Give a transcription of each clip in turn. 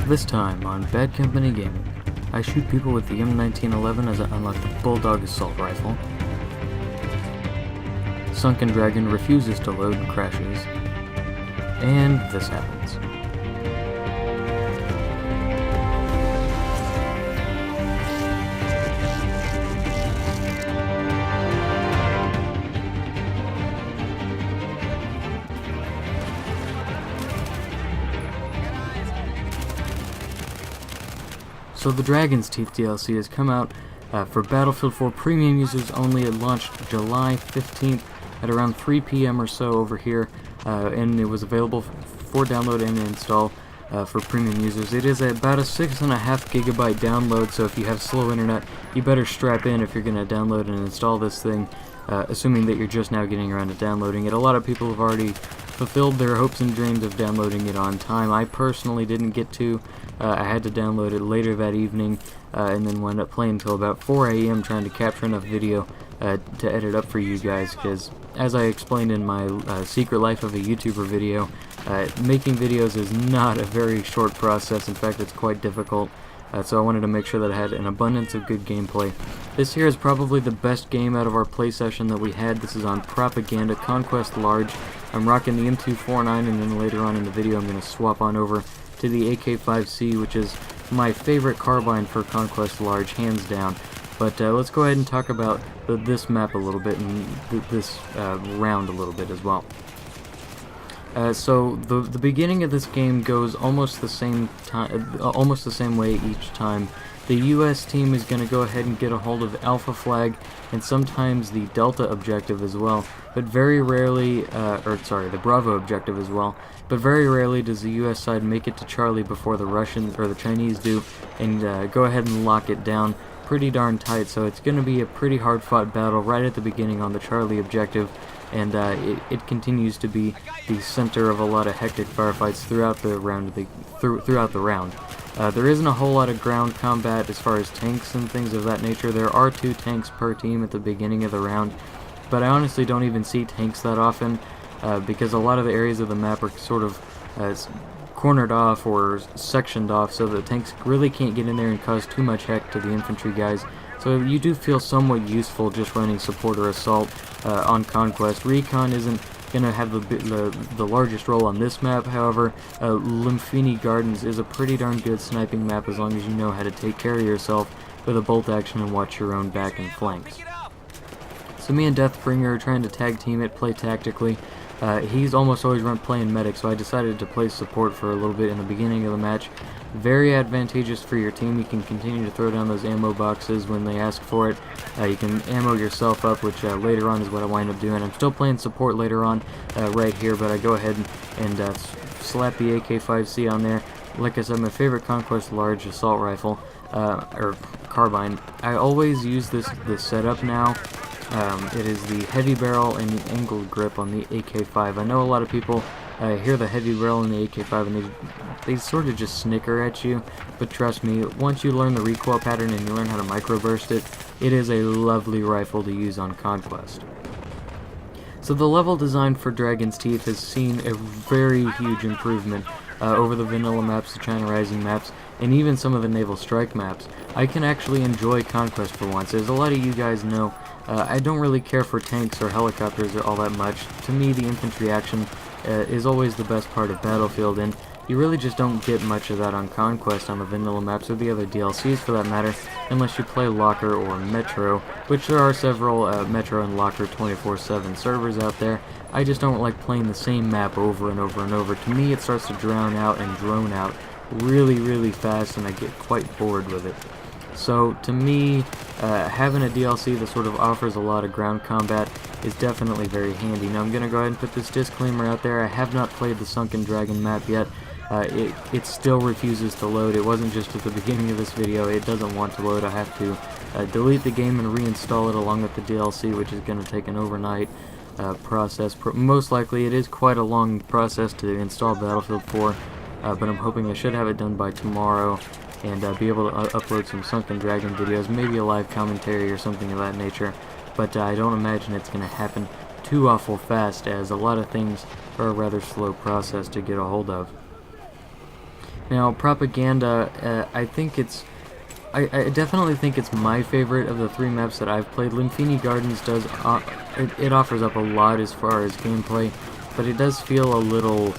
This time on Bad Company Gaming, I shoot people with the M1911 as I unlock the Bulldog assault rifle. Sunken Dragon refuses to load and crashes. And this happens. So the Dragon's Teeth DLC has come out for Battlefield 4 premium users only. It launched July 15th at around 3 p.m. or so over here, and it was available for download and install for premium users. It is about a 6.5 gigabyte download, so if you have slow internet, you better strap in if you're going to download and install this thing, assuming that you're just now getting around to downloading it. A lot of people have already fulfilled their hopes and dreams of downloading it on time. I personally didn't get to. I had to download it later that evening, and then wound up playing until about 4 a.m. trying to capture enough video to edit up for you guys, because as I explained in my Secret Life of a YouTuber video, making videos is not a very short process. In fact, it's quite difficult. So I wanted to make sure that I had an abundance of good gameplay. This here is probably the best game out of our play session that we had. This is on Propaganda Conquest Large. I'm rocking the M249, and then later on in the video I'm going to swap on over to the AK-5C, which is my favorite carbine for Conquest Large, hands down. But let's go ahead and talk about this map a little bit, and this round a little bit as well. So the beginning of this game goes almost the same way each time. The U.S. team is going to go ahead and get a hold of Alpha Flag and sometimes the Delta objective as well, but very rarely, the Bravo objective as well. But very rarely does the U.S. side make it to Charlie before the Russians or the Chinese do, and go ahead and lock it down pretty darn tight. So it's going to be a pretty hard-fought battle right at the beginning on the Charlie objective, and it continues to be the center of a lot of hectic firefights throughout the round. There isn't a whole lot of ground combat as far as tanks and things of that nature. There are 2 tanks per team at the beginning of the round, but I honestly don't even see tanks that often, because a lot of the areas of the map are sort of cornered off or sectioned off, so the tanks really can't get in there and cause too much heck to the infantry guys. So you do feel somewhat useful just running support or assault on Conquest. Recon isn't going to have the largest role on this map. However, Limfini Gardens is a pretty darn good sniping map as long as you know how to take care of yourself with a bolt action and watch your own back and flanks. So me and Deathbringer are trying to tag team it, play tactically. He's almost always playing medic, so I decided to play support for a little bit in the beginning of the match. Very advantageous for your team. You can continue to throw down those ammo boxes when they ask for it. You can ammo yourself up, which later on is what I wind up doing. I'm still playing support later on right here, but I go ahead and slap the AK-5C on there. Like I said, my favorite Conquest Large assault rifle, or carbine. I always use this setup now. It is the heavy barrel and the angled grip on the AK-5. I know a lot of people hear the heavy barrel and the AK-5 and they sort of just snicker at you, but trust me, once you learn the recoil pattern and you learn how to microburst it, it is a lovely rifle to use on Conquest. So the level design for Dragon's Teeth has seen a very huge improvement over the vanilla maps, the China Rising maps, and even some of the Naval Strike maps. I can actually enjoy Conquest for once. As a lot of you guys know, I don't really care for tanks or helicopters all that much. To me, the infantry action is always the best part of Battlefield, and you really just don't get much of that on Conquest on the vanilla maps or the other DLCs for that matter, unless you play Locker or Metro, which there are several Metro and Locker 24/7 servers out there. I just don't like playing the same map over and over and over. To me, it starts to drown out and drone out really fast, and I get quite bored with it. So to me, having a DLC that sort of offers a lot of ground combat is definitely very handy. Now I'm going to go ahead and put this disclaimer out there. I have not played the Sunken Dragon map yet. It still refuses to load. It wasn't just at the beginning of this video. It doesn't want to load. I have to delete the game and reinstall it along with the DLC, which is going to take an overnight process. Most likely it is quite a long process to install Battlefield 4, but I'm hoping I should have it done by tomorrow and be able to upload some Sunken Dragon videos, maybe a live commentary or something of that nature. But I don't imagine it's going to happen too awful fast, as a lot of things are a rather slow process to get a hold of. Now, Propaganda, I definitely think it's my favorite of the 3 maps that I've played. Limfini Gardens does, it offers up a lot as far as gameplay, but it does feel a little,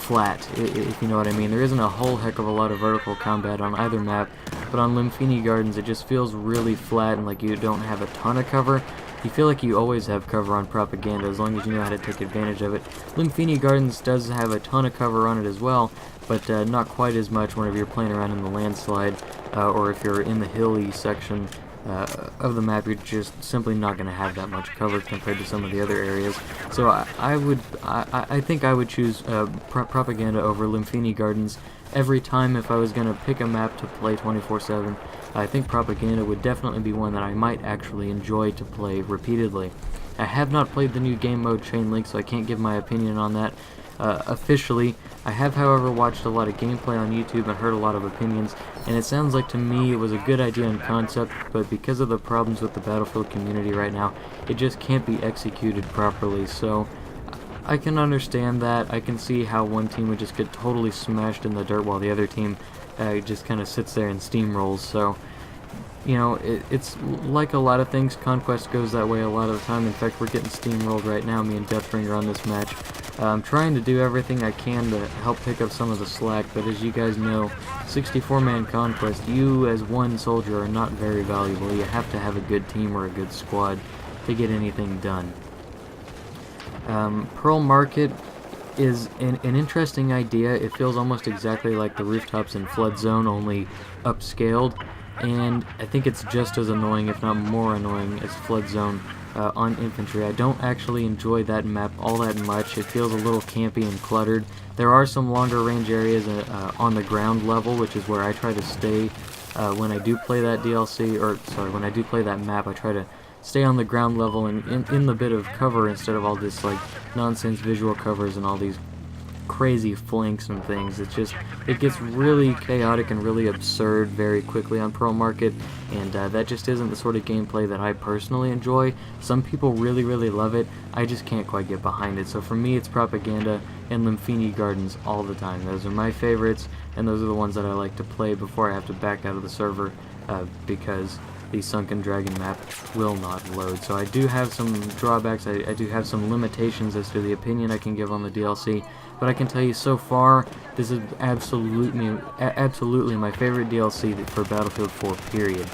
flat, if you know what I mean. There isn't a whole heck of a lot of vertical combat on either map, but on Limfini Gardens it just feels really flat and like you don't have a ton of cover. You feel like you always have cover on Propaganda as long as you know how to take advantage of it. Limfini Gardens does have a ton of cover on it as well, but not quite as much whenever you're playing around in the landslide, or if you're in the hilly section of the map. You're just simply not going to have that much cover compared to some of the other areas. So I think I would choose Propaganda over Limfini Gardens every time if I was going to pick a map to play 24/7. I think Propaganda would definitely be one that I might actually enjoy to play repeatedly. I have not played the new game mode Chain Link, so I can't give my opinion on that officially. I have, however, watched a lot of gameplay on YouTube and heard a lot of opinions, and it sounds like to me it was a good idea in concept, but because of the problems with the Battlefield community right now, it just can't be executed properly. So I can understand that. I can see how one team would just get totally smashed in the dirt while the other team just kind of sits there and steamrolls. So, you know, it's like a lot of things, Conquest goes that way a lot of the time. In fact, we're getting steamrolled right now, me and Deathbringer on this match. I'm trying to do everything I can to help pick up some of the slack, but as you guys know, 64-man Conquest, you as one soldier are not very valuable. You have to have a good team or a good squad to get anything done. Pearl Market is an interesting idea. It feels almost exactly like the rooftops in Flood Zone, only upscaled, and I think it's just as annoying, if not more annoying, as Flood Zone on infantry. I don't actually enjoy that map all that much. It feels a little campy and cluttered. There are some longer range areas on the ground level, which is where I try to stay when I do play that DLC, or sorry, when I do play that map. I try to stay on the ground level and in the bit of cover instead of all this like nonsense visual covers and all these crazy flanks and things. It gets really chaotic and really absurd very quickly on Pearl Market, and that just isn't the sort of gameplay that I personally enjoy. Some people really love it. I just can't quite get behind it. So for me, it's Propaganda and Limfini Gardens all the time. Those are my favorites, and those are the ones that I like to play before I have to back out of the server because the Sunken Dragon map will not load. So I do have some drawbacks, I do have some limitations as to the opinion I can give on the DLC, but I can tell you so far, this is absolutely my favorite DLC for Battlefield 4, period.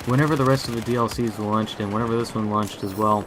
Whenever the rest of the DLCs launched, and whenever this one launched as well,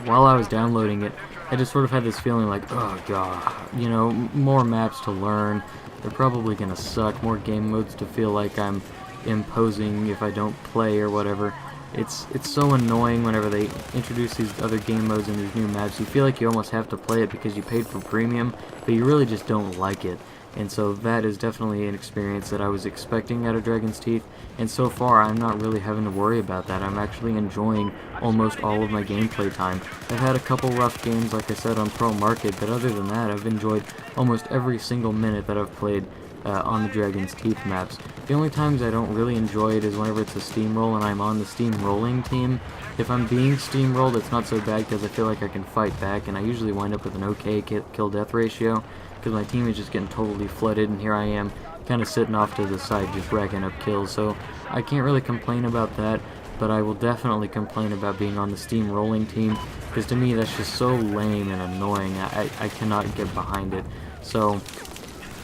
while I was downloading it, I just sort of had this feeling like, oh god, you know, more maps to learn, they're probably gonna suck, more game modes to feel like I'm imposing if I don't play or whatever. It's so annoying whenever they introduce these other game modes and these new maps. You feel like you almost have to play it because you paid for premium, but you really just don't like it. And so that is definitely an experience that I was expecting out of Dragon's Teeth, and so far I'm not really having to worry about that. I'm actually enjoying almost all of my gameplay time. I've had a couple rough games, like I said, on Pearl Market, but other than that, I've enjoyed almost every single minute that I've played on the Dragon's Teeth maps. The only times I don't really enjoy it is whenever it's a steamroll and I'm on the steamrolling team. If I'm being steamrolled, it's not so bad because I feel like I can fight back, and I usually wind up with an okay kill-death ratio because my team is just getting totally flooded, and here I am kind of sitting off to the side just racking up kills. So I can't really complain about that, but I will definitely complain about being on the steamrolling team because to me that's just so lame and annoying. I cannot get behind it. So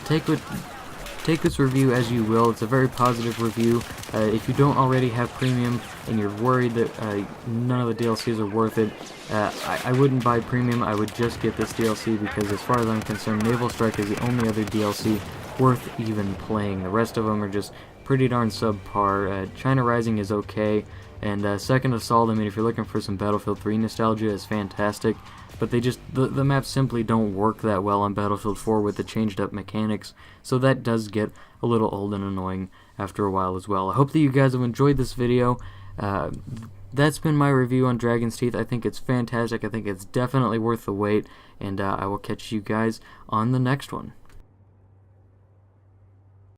take this review as you will. It's a very positive review. If you don't already have premium and you're worried that none of the DLCs are worth it, I wouldn't buy premium. I would just get this DLC because as far as I'm concerned, Naval Strike is the only other DLC worth even playing. The rest of them are just pretty darn subpar. China Rising is okay, and Second Assault, I mean, if you're looking for some Battlefield 3 nostalgia, is fantastic, but they just, the maps simply don't work that well on Battlefield 4 with the changed up mechanics, so that does get a little old and annoying after a while as well. I hope that you guys have enjoyed this video. That's been my review on Dragon's Teeth. I think it's fantastic. I think it's definitely worth the wait, and I will catch you guys on the next one.